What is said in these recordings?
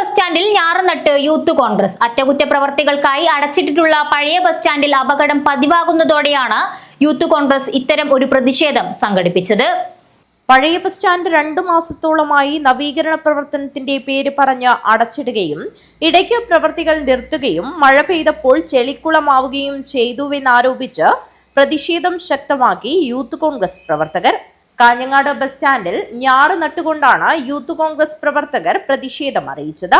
Bus സ്റ്റാൻഡിൽ ഞാറുനട്ട് youth Congress. അറ്റകുറ്റപ്രവർത്തികൾക്കായി അടച്ചിട്ടിട്ടുള്ള പഴയ bus സ്റ്റാൻഡിൽ അപകടം പതിവാകുന്നതോടെയാണ് യൂത്ത് കോൺഗ്രസ് ഇത്തരം ഒരു പ്രതിഷേധം സംഘടിപ്പിച്ചത്. പഴയ ബസ് സ്റ്റാൻഡ് 2 മാസത്തോളമായി നവീകരണ പ്രവർത്തനത്തിന്റെ പേര് പറഞ്ഞ് അടച്ചിടുകയും ഇടയ്ക്ക് പ്രവർത്തികൾ നിർത്തുകയും മഴ പെയ്തപ്പോൾ ചെളിക്കുളമാവുകയും ചെയ്തുവെന്നാരോപിച്ച് പ്രതിഷേധം ശക്തമാക്കി യൂത്ത് കോൺഗ്രസ് പ്രവർത്തകർ. കാഞ്ഞങ്ങാട് ബസ് സ്റ്റാൻഡിൽ ഞാറ് നട്ടുകൊണ്ടാണ് യൂത്ത് കോൺഗ്രസ് പ്രവർത്തകർ പ്രതിഷേധം അറിയിച്ചത്.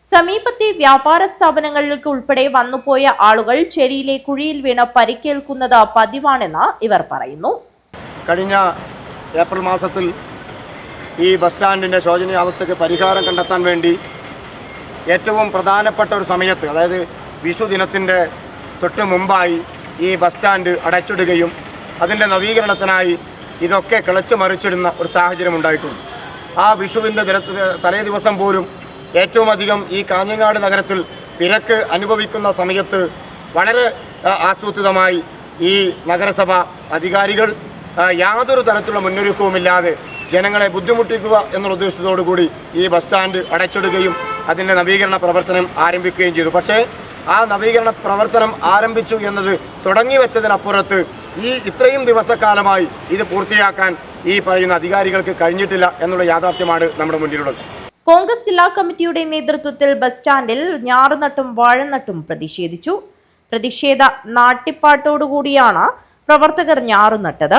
സമീപത്തെ വ്യാപാര സ്ഥാപനങ്ങളിലേക്ക് ഉൾപ്പെടെ വന്നുപോയ ആളുകൾ ചെടിയിലെ കുഴിയിൽ വീണ് പരിക്കേൽക്കുന്നത് പതിവാണെന്ന് ഇവർ പറയുന്നു. കഴിഞ്ഞ ഏപ്രിൽ മാസത്തിൽ ഈ ബസ് സ്റ്റാൻഡിൻ്റെ ശോചനീയാവസ്ഥയ്ക്ക് പരിഹാരം കണ്ടെത്താൻ വേണ്ടി ഏറ്റവും പ്രധാനപ്പെട്ട ഒരു സമയത്ത്, അതായത് വിഷു ദിനത്തിൻ്റെ തൊട്ട് മുമ്പായി ഈ ബസ് സ്റ്റാൻഡ് അടച്ചിടുകയും അതിൻ്റെ നവീകരണത്തിനായി ഇതൊക്കെ കിളച്ചു മറിച്ചിടുന്ന ഒരു സാഹചര്യം ഉണ്ടായിട്ടുണ്ട്. ആ വിഷുവിൻ്റെ തലേ ദിവസം പോലും ഏറ്റവും അധികം ഈ കാഞ്ഞങ്ങാട് നഗരത്തിൽ തിരക്ക് അനുഭവിക്കുന്ന സമയത്ത് വളരെ ആസൂത്രിതമായി ഈ നഗരസഭ അധികാരികൾ യാതൊരു തരത്തിലുള്ള മുന്നൊരുക്കവുമില്ലാതെ ജനങ്ങളെ ബുദ്ധിമുട്ടിക്കുക എന്നുള്ള ഉദ്ദേശത്തോടു കൂടി ഈ ബസ് സ്റ്റാൻഡ് അടച്ചിടുകയും അതിൻ്റെ നവീകരണ പ്രവർത്തനം ആരംഭിക്കുകയും ചെയ്തു. പക്ഷേ ആ നവീകരണ പ്രവർത്തനം ആരംഭിച്ചു എന്നത് തുടങ്ങി വെച്ചതിനപ്പുറത്ത് ഇത്രയും ദിവസക്കാലമായി ഇത് പൂർത്തിയാക്കാൻ ഈ പറയുന്ന അധികാരികൾക്ക് കഴിഞ്ഞിട്ടില്ല എന്നുള്ള യാഥാർത്ഥ്യമാണ് നമ്മുടെ മുന്നിലുള്ളത്. കോൺഗ്രസ് ജില്ലാ കമ്മിറ്റിയുടെ നേതൃത്വത്തിൽ ബസ് സ്റ്റാൻഡിൽ ഞാറുനട്ടും വാഴനട്ടും പ്രതിഷേധിച്ചു. പ്രതിഷേധ നാട്ടിപ്പാട്ടോടുകൂടിയാണ് പ്രവർത്തകർ ഞാറുനട്ടത്.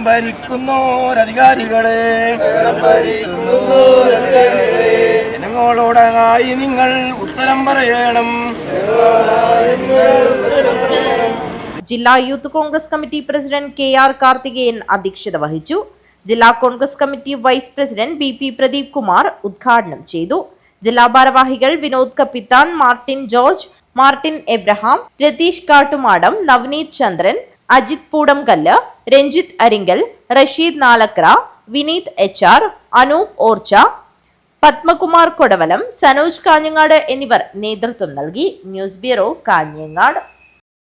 ഭരിക്കുന്നോരധികാരികളെ ജനങ്ങളോടായി നിങ്ങൾ ഉത്തരം പറയണം. ജില്ലാ youth Congress committee president KR Karthikeyan അധ്യക്ഷത വഹിച്ചു. ജില്ലാ Congress committee vice president BP Pradeep Kumar ഉദ്ഘാടനം ചെയ്തു. ജില്ലാ ഭാരവാഹികൾ Vinod Kappithan, Martin George, Martin Abraham, Ratheesh Kattumadam, Navaneeth Chandran, Ajith Poodamkallu, Ranjith Arinkal, Rasheed Nalakra, Vineeth HR, Anoop Orcha, Padmakumar Kodavalam, Sanoj Kanhangad എന്നിവർ നേതൃത്വം നൽകി. News bureau, Kanhangad.